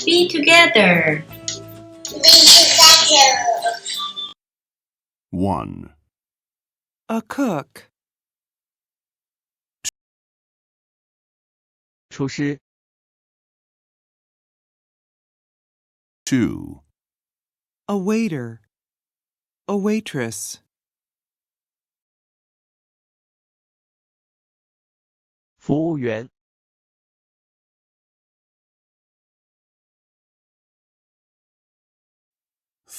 Be together. Be together. 1. A cook. 厨师 2. A waiter. A waitress. 服务员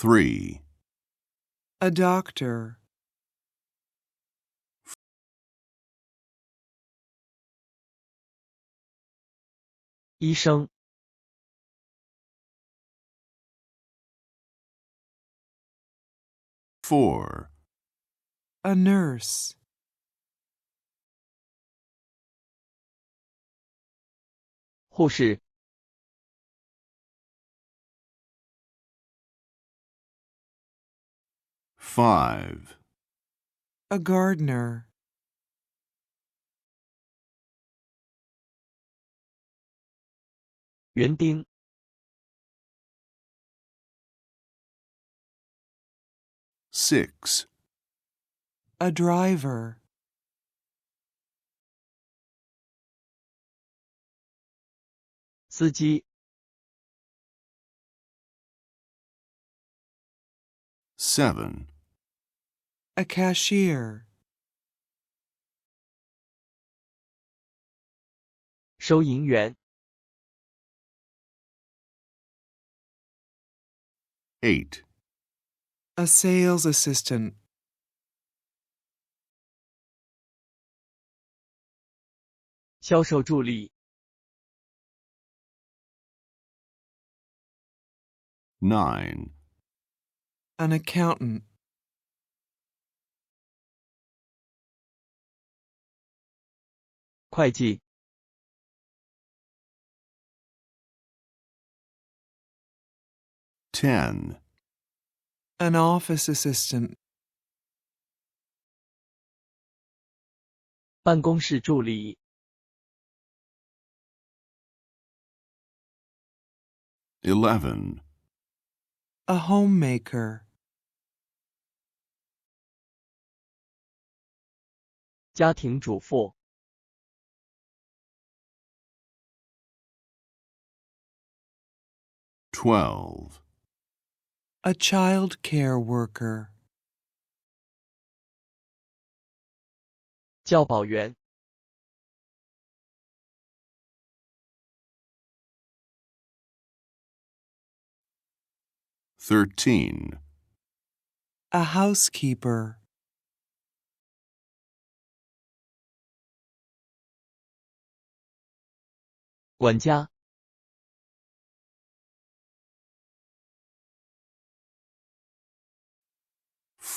3. A doctor. 医生 4. A nurse. 护士 5. A gardener. 园丁 6. A driver. 司机 7. A cashier. 收银员 8. A sales assistant. 销售助理 9. An accountant. 会计 10. An office assistant. 办公室助理 11. A homemaker. 家庭主妇 12. A child care worker. 教保员 13. A housekeeper. 管家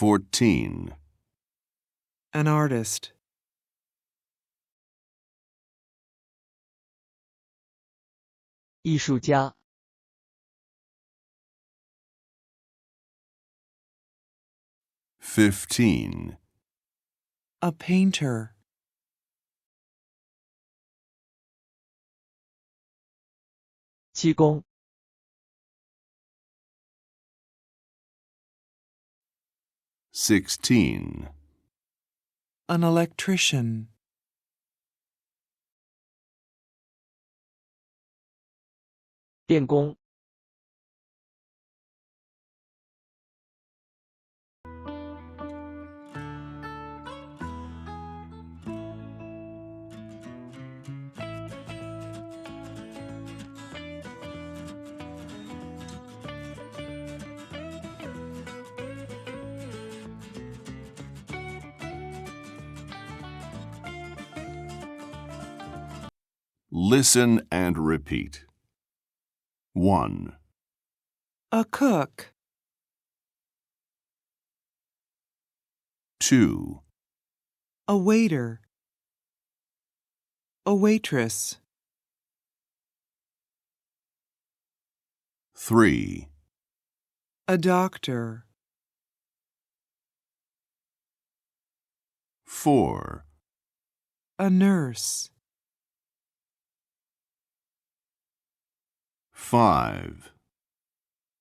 14. An artist. 艺术家 15. A painter. 漆工 16. An electrician. 电工 Listen and repeat. 1. A cook. 2. A waiter. A waitress. 3. A doctor. 4. A nurse. 5,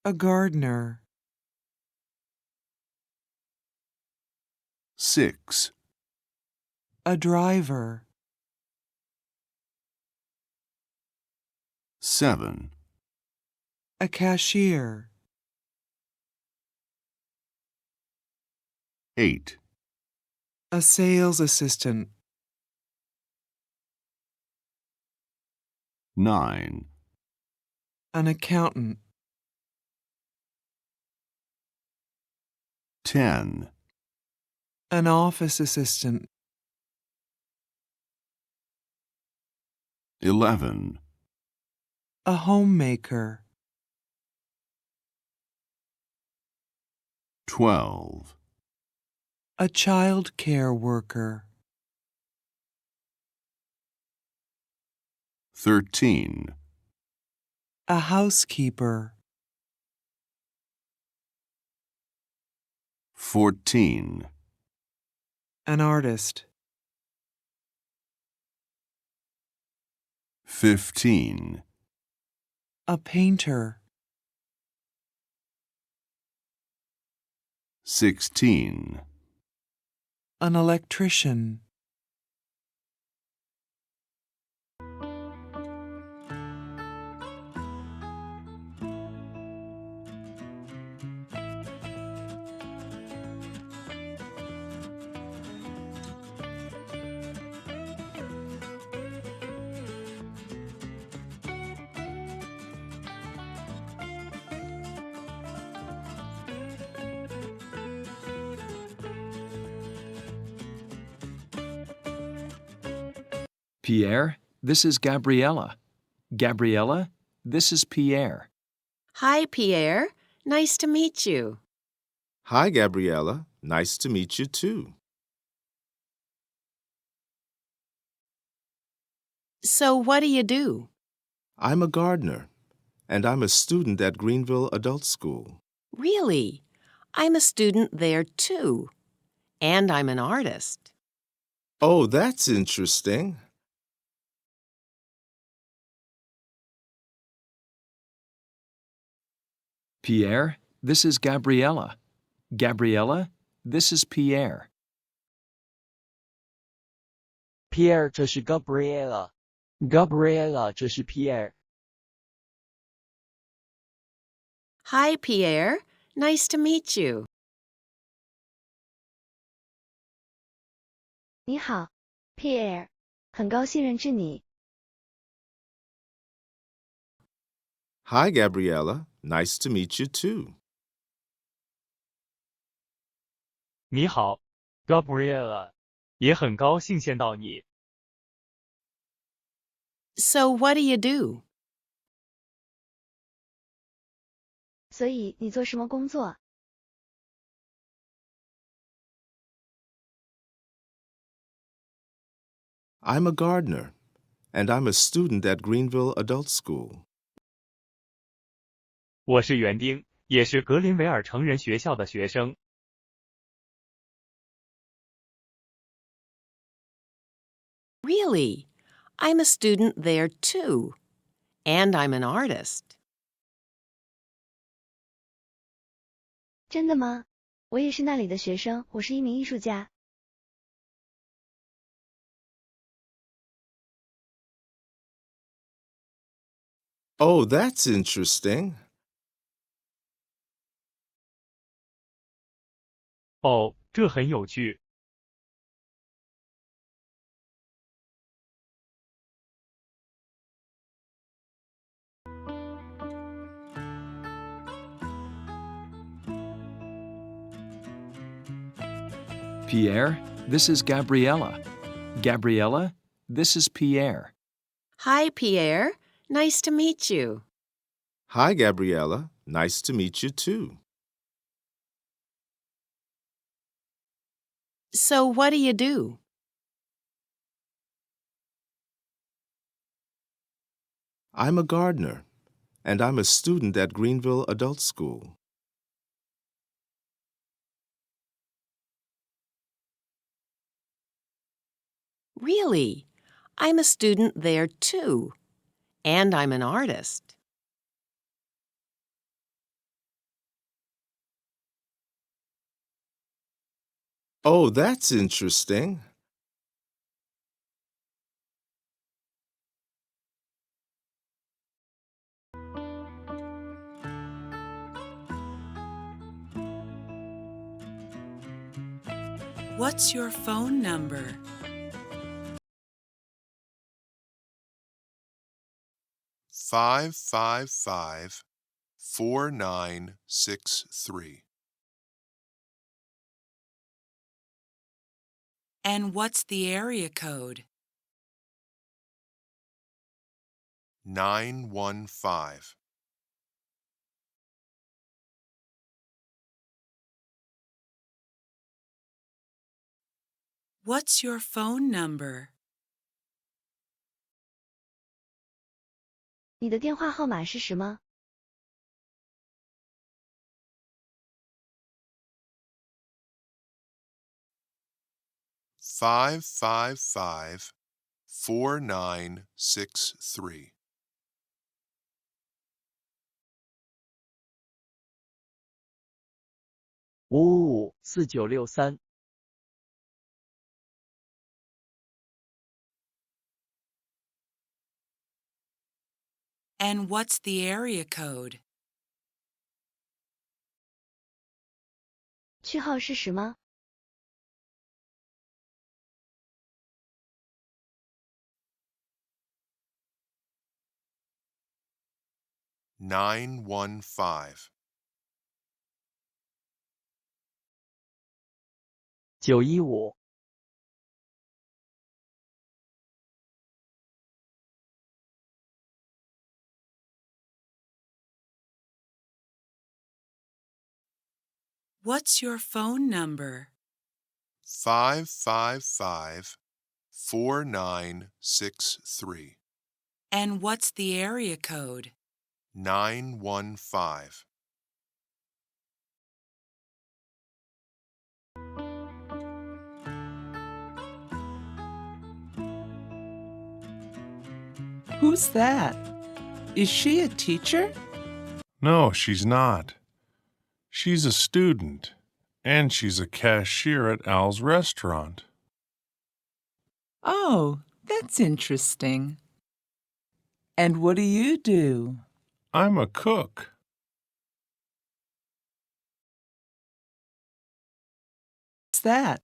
A gardener. 6, A driver. 7, A cashier. 8, A sales assistant. 9, An accountant. 10, An office assistant. 11, A homemaker. 12, A child care worker. 13, A housekeeper. 14, An artist. 15, A painter. 16, An electrician. Pierre, this is Gabriella. Gabriella, this is Pierre. Hi, Pierre. Nice to meet you. Hi, Gabriella. Nice to meet you, too. So what do you do? I'm a gardener, and I'm a student at Greenville Adult School. Really? I'm a student there, too. And I'm an artist. Oh, that's interesting. Pierre, this is Gabriella. Gabriella, this is Pierre. Pierre 这是 Gabriella 这是 Pierre。 Hi, Pierre. Nice to meet you. 你好 ，Pierre，很高兴认识你。 Hi, Gabriella. Nice to meet you, too. 你好 ，Gabriella， 也很高兴见到你。 So what do you do? 所以你做什么工作？ I'm a gardener, and I'm a student at Greenville Adult School. 我是园丁，也是格林维尔成人学校的学生。 Really? I'm a student there, too. And I'm an artist. 真的吗？我也是那里的学生，我是一名艺术家。 Oh, that's interesting. 哦，这很有趣。 Pierre, this is Gabriella. Gabriella, this is Pierre. Hi, Pierre. Nice to meet you. Hi, Gabriella. Nice to meet you, too. So what do you do? I'm a gardener, and I'm a student at Greenville Adult School. Really? I'm a student there, too. And I'm an artist. Oh, that's interesting. What's your phone number? Five 4963. And what's the area code? 915. What's your phone number? 你的电话号码是什么？ 555-4963. 555-4963。And what's the area code? 区号是什么？ 915. 915。What's your phone number? 555-4963. And what's the area code? 915. Who's that? Is she a teacher? No, she's not. She's a student, and she's a cashier at Al's restaurant. Oh, that's interesting. And what do you do? I'm a cook. What's that?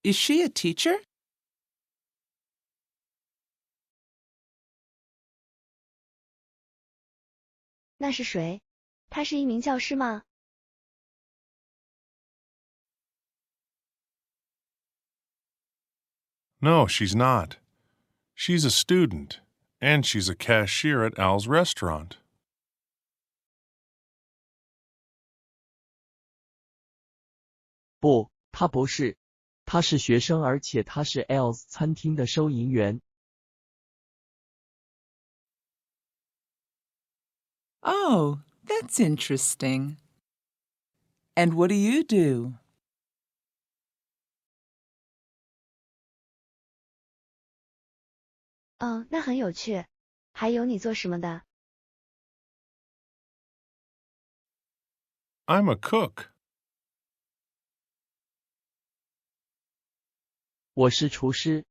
Is she a teacher? 那是谁？他是一名教师吗？ No, she's not. She's a student, and she's a cashier at Al's restaurant. 不，他不是。他是学生，而且他是 Al's 餐厅的收银员。Oh, that's interesting. And what do you do? 哦，那很有趣。还有你做什么的？ I'm a cook. 我是厨师。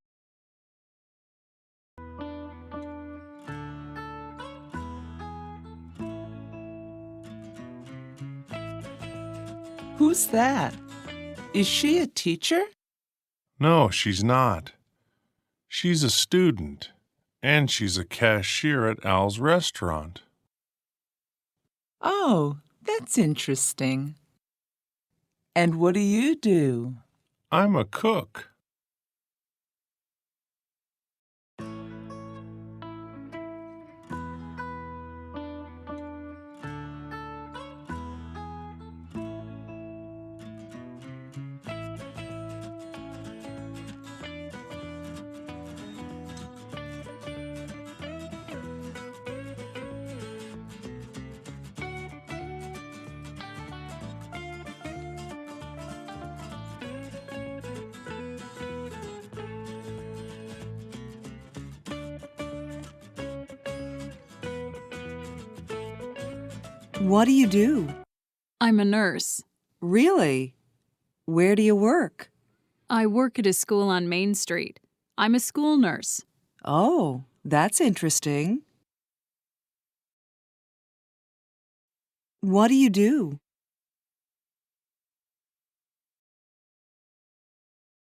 Who's that? Is she a teacher? No, she's not. She's a student, and she's a cashier at Al's restaurant. Oh, that's interesting. And what do you do? I'm a cook. What do you do? I'm a nurse. Really? Where do you work? I work at a school on Main Street. I'm a school nurse. Oh, that's interesting. What do you do?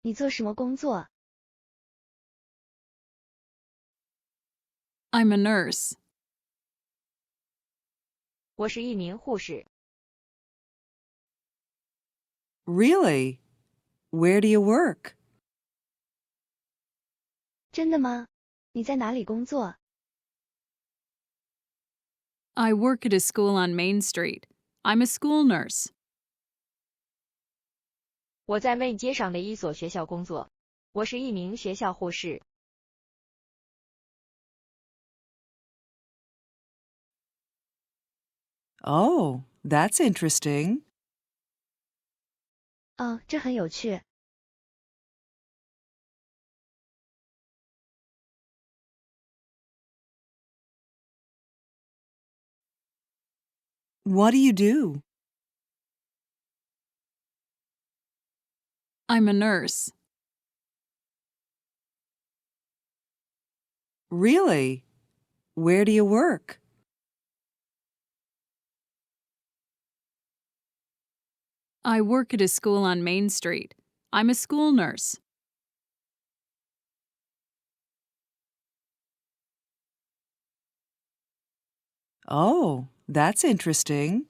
你做什么工作？ I'm a nurse. 我是一名护士。 Really? Where do you work? 真的吗？你在哪里工作？ I work at a school on Main Street. I'm a school nurse. 我在Main街上的一所学校工作。我是一名学校护士。 Oh, that's interesting. 哦，这很有趣。 What do you do? I'm a nurse. Really? Where do you work? I work at a school on Main Street. I'm a school nurse. Oh, that's interesting.